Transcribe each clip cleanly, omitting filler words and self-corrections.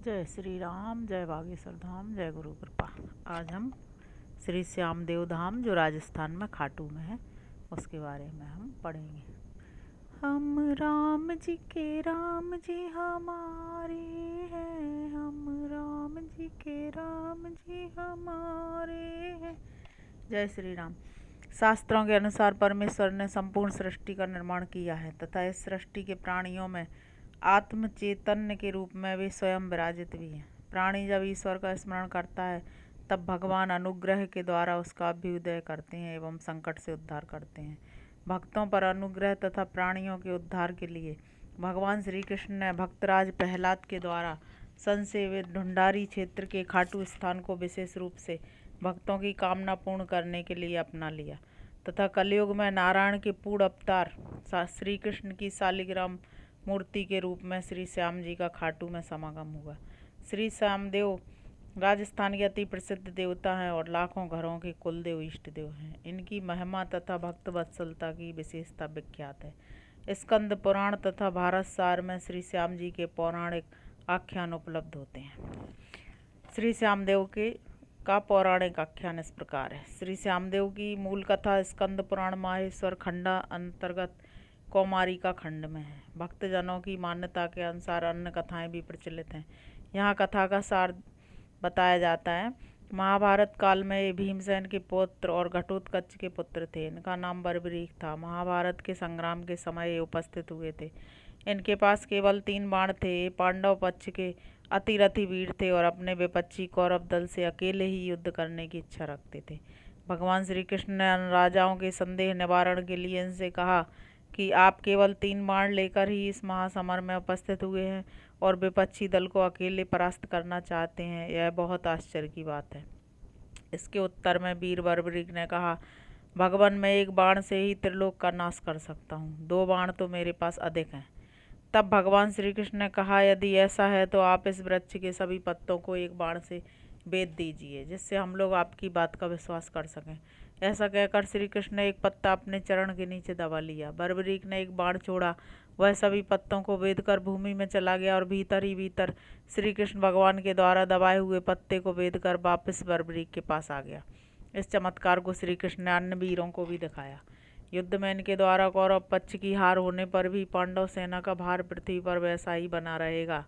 जय श्री राम, जय बागेश्वर धाम, जय गुरु कृपा। आज हम श्री श्याम देव धाम जो राजस्थान में खाटू में है उसके बारे में हम पढ़ेंगे। हम राम जी के राम जी हमारे हैं, हम राम जी के राम जी हमारे हैं। जय श्री राम। शास्त्रों के अनुसार परमेश्वर ने संपूर्ण सृष्टि का निर्माण किया है तथा इस सृष्टि के प्राणियों में आत्म चैतन्य के रूप में वे स्वयं विराजित भी हैं। प्राणी जब ईश्वर का स्मरण करता है तब भगवान अनुग्रह के द्वारा उसका अभ्युदय करते हैं एवं संकट से उद्धार करते हैं। भक्तों पर अनुग्रह तथा प्राणियों के उद्धार के लिए भगवान श्री कृष्ण ने भक्तराज प्रहलाद के द्वारा संसेवित ढूंढारी क्षेत्र के खाटू स्थान को विशेष रूप से भक्तों की कामना पूर्ण करने के लिए अपना लिया तथा कलयुग में नारायण के पूर्ण अवतार श्री कृष्ण की शालिग्राम मूर्ति के रूप में श्री श्याम जी का खाटू में समागम हुआ। श्री श्यामदेव राजस्थान के अति प्रसिद्ध देवता हैं और लाखों घरों के कुलदेव इष्ट देव हैं। इनकी महिमा तथा भक्त वत्सलता की विशेषता विख्यात है। स्कंद पुराण तथा भारत सार में श्री श्याम जी के पौराणिक आख्यान उपलब्ध होते हैं। श्री श्यामदेव का पौराणिक आख्यान इस प्रकार है। श्री श्यामदेव की मूल कथा स्कंद पुराण माहेश्वर खंडा अंतर्गत कौमारी का खंड में है। भक्तजनों की मान्यता के अनुसार अन्य कथाएं भी प्रचलित हैं। यहाँ कथा का सार बताया जाता है। महाभारत काल में ये भीमसेन के पुत्र और घटोत्कच के पुत्र थे। इनका नाम बर्बरीक था। महाभारत के संग्राम के समय ये उपस्थित हुए थे। इनके पास केवल 3 बाण थे। ये पांडव पक्ष के अतिरथी वीर थे और अपने विपक्षी कौरव दल से अकेले ही युद्ध करने की इच्छा रखते थे। भगवान श्री कृष्ण ने राजाओं के संदेह निवारण के लिए इनसे कहा कि आप केवल 3 बाण लेकर ही इस महासमर में उपस्थित हुए हैं और विपक्षी दल को अकेले परास्त करना चाहते हैं। यह बहुत आश्चर्य की बात है। इसके उत्तर में वीर बर्बरीक ने कहा, भगवान मैं एक बाण से ही त्रिलोक का नाश कर सकता हूँ, 2 बाण तो मेरे पास अधिक हैं। तब भगवान श्री कृष्ण ने कहा, यदि ऐसा है तो आप इस वृक्ष के सभी पत्तों को एक बाण से बेच दीजिए जिससे हम लोग आपकी बात का विश्वास कर सकें। ऐसा कहकर श्री कृष्ण ने एक पत्ता अपने चरण के नीचे दबा लिया। बर्बरीक ने एक बाण छोड़ा, वह सभी पत्तों को वेदकर भूमि में चला गया और भीतर ही भीतर श्री कृष्ण भगवान के द्वारा दबाए हुए पत्ते को वेदकर वापस बर्बरीक के पास आ गया। इस चमत्कार को श्री कृष्ण ने अन्य वीरों को भी दिखाया। युद्ध में इनके द्वारा कौरव पक्ष की हार होने पर भी पांडव सेना का भार पृथ्वी पर वैसा ही बना रहेगा।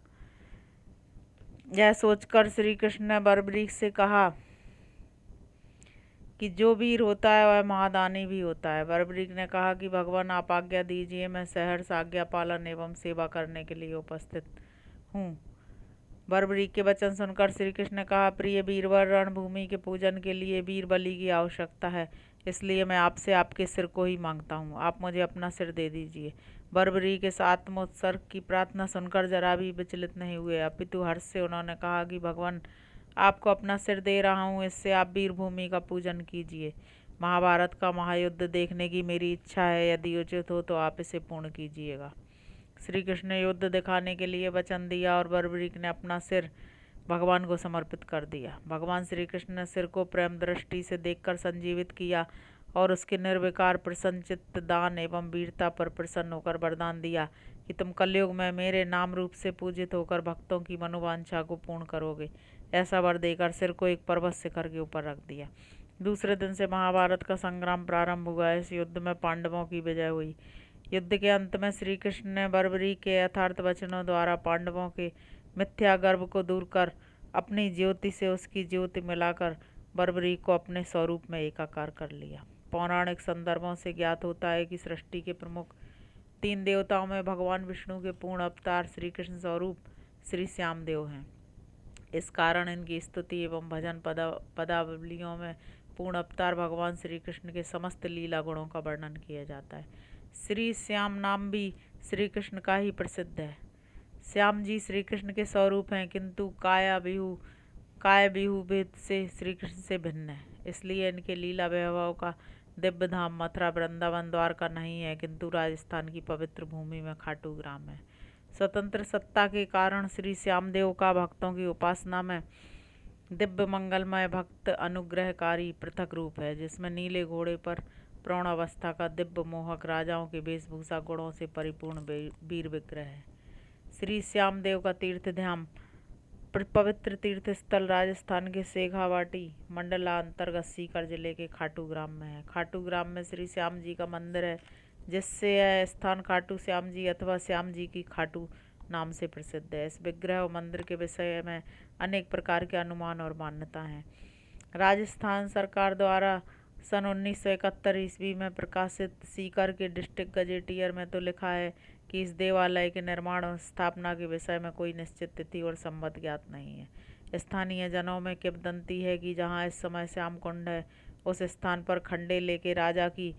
यह सोचकर श्री कृष्ण ने बर्बरीक से कहा कि जो वीर होता है वह महादानी भी होता है। बर्बरीक ने कहा कि भगवान आप आज्ञा दीजिए, मैं सहर्ष आज्ञा पालन एवं सेवा करने के लिए उपस्थित हूँ। बर्बरीक के वचन सुनकर श्री कृष्ण ने कहा, प्रिय वीरवर, रणभूमि के पूजन के लिए वीर बलि की आवश्यकता है, इसलिए मैं आपसे आपके सिर को ही मांगता हूँ। आप मुझे अपना सिर दे दीजिए। बर्बरीक इस आत्मोत्सर्ग की प्रार्थना सुनकर जरा भी विचलित नहीं हुए, अपितु हर्ष से उन्होंने कहा कि भगवान आपको अपना सिर दे रहा हूँ, इससे आप वीरभूमि का पूजन कीजिए। महाभारत का महायुद्ध देखने की मेरी इच्छा है, यदि उचित हो तो आप इसे पूर्ण कीजिएगा। श्री कृष्ण ने युद्ध दिखाने के लिए वचन दिया और बर्बरीक ने अपना सिर भगवान को समर्पित कर दिया। भगवान श्री कृष्ण ने सिर को प्रेम दृष्टि से देखकर संजीवित किया और उसके निर्विकार प्रसन्नचित्त दान एवं वीरता पर प्रसन्न होकर वरदान दिया कि तुम कलयुग में मेरे नाम रूप से पूजित होकर भक्तों की मनोवांछा को पूर्ण करोगे। ऐसा वर देकर सिर को एक पर्वत शिखर के ऊपर रख दिया। दूसरे दिन से महाभारत का संग्राम प्रारंभ हुआ। इस युद्ध में पांडवों की विजय हुई। युद्ध के अंत में श्री कृष्ण ने बर्बरीक के यथार्थ वचनों द्वारा पांडवों के मिथ्या गर्भ को दूर कर अपनी ज्योति से उसकी ज्योति मिलाकर बर्बरीक को अपने स्वरूप में एकाकार कर लिया। पौराणिक संदर्भों से ज्ञात होता है कि सृष्टि के प्रमुख 3 देवताओं में भगवान विष्णु के पूर्ण अवतार श्री कृष्ण स्वरूप श्री श्यामदेव हैं। इस कारण इनकी स्तुति एवं भजन पदावलियों में पूर्ण अवतार भगवान श्री कृष्ण के समस्त लीला गुणों का वर्णन किया जाता है। श्री श्याम नाम भी श्री कृष्ण का ही प्रसिद्ध है। श्याम जी श्री कृष्ण के स्वरूप हैं, किंतु काय बिहु भेद से श्री कृष्ण से भिन्न है। इसलिए इनके लीला वैभव का दिव्य धाम मथुरा वृंदावन द्वारका नहीं है, किंतु राजस्थान की पवित्र भूमि में खाटू ग्राम है। स्वतंत्र सत्ता के कारण श्री श्यामदेव का भक्तों की उपासना में दिव्य मंगलमय भक्त अनुग्रहकारी पृथक रूप है, जिसमें नीले घोड़े पर प्रौढ़ अवस्था का दिव्य मोहक राजाओं के वेशभूषा गुणों से परिपूर्ण वीर विग्रह है। श्री श्यामदेव का तीर्थ धाम पवित्र तीर्थ स्थल राजस्थान के शेखावाटी मंडलांतर्गत सीकर जिले के खाटू ग्राम में है। खाटू ग्राम में श्री श्याम जी का मंदिर है, जिससे यह स्थान खाटू श्याम जी अथवा श्याम जी की खाटू नाम से प्रसिद्ध है। इस विग्रह और मंदिर के विषय में अनेक प्रकार के अनुमान और मान्यता हैं। राजस्थान सरकार द्वारा सन 1971 ईस्वी में प्रकाशित सीकर के डिस्ट्रिक्ट गजेटियर में तो लिखा है कि इस देवालय के निर्माण और स्थापना के विषय में कोई निश्चित तिथि और संवत ज्ञात नहीं है। स्थानीय जनों में किंवदंती है कि जहाँ इस समय श्याम कुंड है, उस स्थान पर खंडे लेके राजा की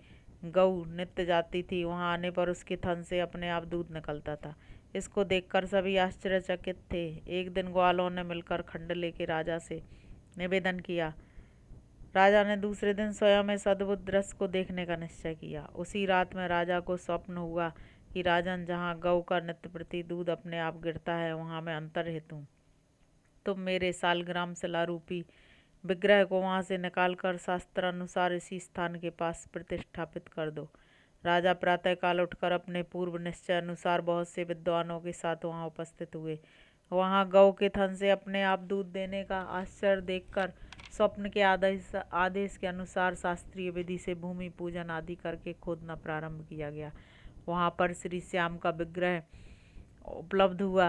गऊ नित्य जाती थी। वहाँ आने पर उसके थन से अपने आप दूध निकलता था। इसको देखकर सभी आश्चर्यचकित थे। एक दिन ग्वालों ने मिलकर खंड लेके राजा से निवेदन किया। राजा ने दूसरे दिन स्वयं इस अद्भुत दृश्य को देखने का निश्चय किया। उसी रात में राजा को स्वप्न हुआ कि राजन, जहाँ गौ का नित्य प्रति दूध अपने आप गिरता है, वहाँ मैं अंतर्हित हूँ। तुम मेरे सालग्राम शिला रूपी विग्रह को वहाँ से निकालकर शास्त्रानुसार इसी स्थान के पास प्रतिष्ठापित कर दो। राजा प्रातःकाल उठकर अपने पूर्व निश्चय अनुसार बहुत से विद्वानों के साथ वहाँ उपस्थित हुए। वहाँ गौ के थन से अपने आप दूध देने का आश्चर्य देखकर स्वप्न के आदेश के अनुसार शास्त्रीय विधि से भूमि पूजन आदि करके खोदना प्रारंभ किया गया। वहाँ पर श्री श्याम का विग्रह उपलब्ध हुआ।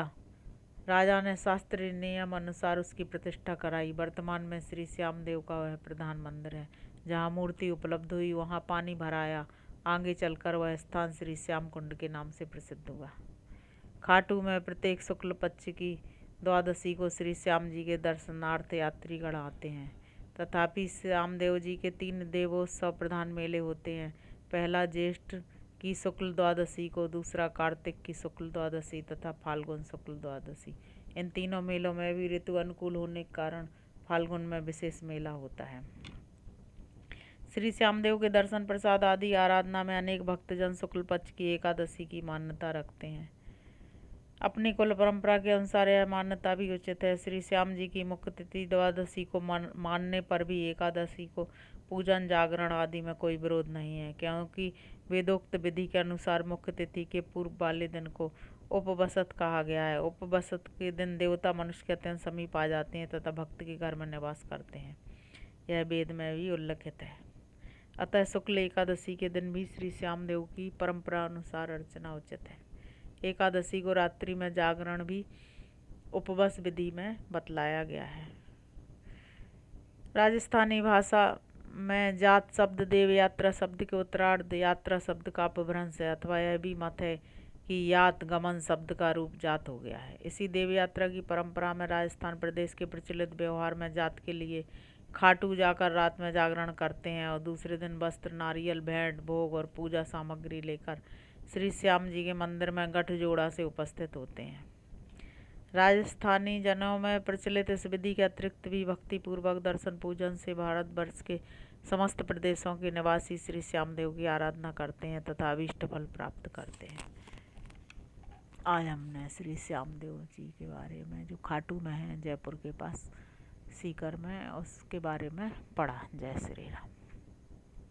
राजा ने शास्त्रीय नियम अनुसार उसकी प्रतिष्ठा कराई। वर्तमान में श्री श्याम देव का वह प्रधान मंदिर है। जहाँ मूर्ति उपलब्ध हुई वहाँ पानी भराया। आगे चलकर वह स्थान श्री श्याम कुंड के नाम से प्रसिद्ध हुआ। खाटू में प्रत्येक शुक्ल पक्ष की द्वादशी को श्री श्याम जी के दर्शनार्थ यात्रीगण आते हैं। तथापि श्यामदेव जी के 3 देवोत्सव प्रधान मेले होते हैं। पहला ज्येष्ठ की शुक्ल द्वादशी को, दूसरा कार्तिक की शुक्ल द्वादशी तथा फाल्गुन शुक्ल द्वादशी। इन तीनों मेलों में भी ऋतु अनुकूल होने के कारण फाल्गुन में विशेष मेला होता है। श्री श्यामदेव के दर्शन प्रसाद आदि आराधना में अनेक भक्तजन शुक्ल पक्ष की एकादशी की मान्यता रखते हैं। अपनी कुल परंपरा के अनुसार यह मान्यता भी उचित है। श्री श्याम जी की मुख्य तिथि द्वादशी को मानने पर भी एकादशी को पूजन जागरण आदि में कोई विरोध नहीं है, क्योंकि वेदोक्त विधि के अनुसार मुख्य तिथि के पूर्व वाले दिन को उपवसत कहा गया है। उपवसत के दिन देवता मनुष्य के अत्यंत समीप आ जाते हैं तथा भक्त के घर में निवास करते हैं। यह वेद में भी उल्लिखित है। अतः शुक्ल एकादशी के दिन भी श्री श्याम देव की परंपरा अनुसार अर्चना उचित है। एकादशी को रात्रि में जागरण भी उपवास विधि में बतलाया गया है। राजस्थानी भाषा में जात शब्द देव यात्रा शब्द के उत्तरार्ध यात्रा शब्द का अपभ्रंश है, अथवा यह भी मत है कि यात गमन शब्द का रूप जात हो गया है। इसी देव यात्रा की परंपरा में राजस्थान प्रदेश के प्रचलित व्यवहार में जात के लिए खाटू जाकर रात में जागरण करते हैं और दूसरे दिन वस्त्र, नारियल, भेंट, भोग और पूजा सामग्री लेकर श्री श्याम जी के मंदिर में गठजोड़ा से उपस्थित होते हैं। राजस्थानी जनों में प्रचलित इस विधि के अतिरिक्त भी भक्तिपूर्वक दर्शन पूजन से भारतवर्ष के समस्त प्रदेशों के निवासी श्री श्यामदेव की आराधना करते हैं तथा अभीष्ट फल प्राप्त करते हैं। आज हमने श्री श्यामदेव जी के बारे में, जो खाटू में है जयपुर के पास सीकर में, उसके बारे में पढ़ा। जय श्री राम।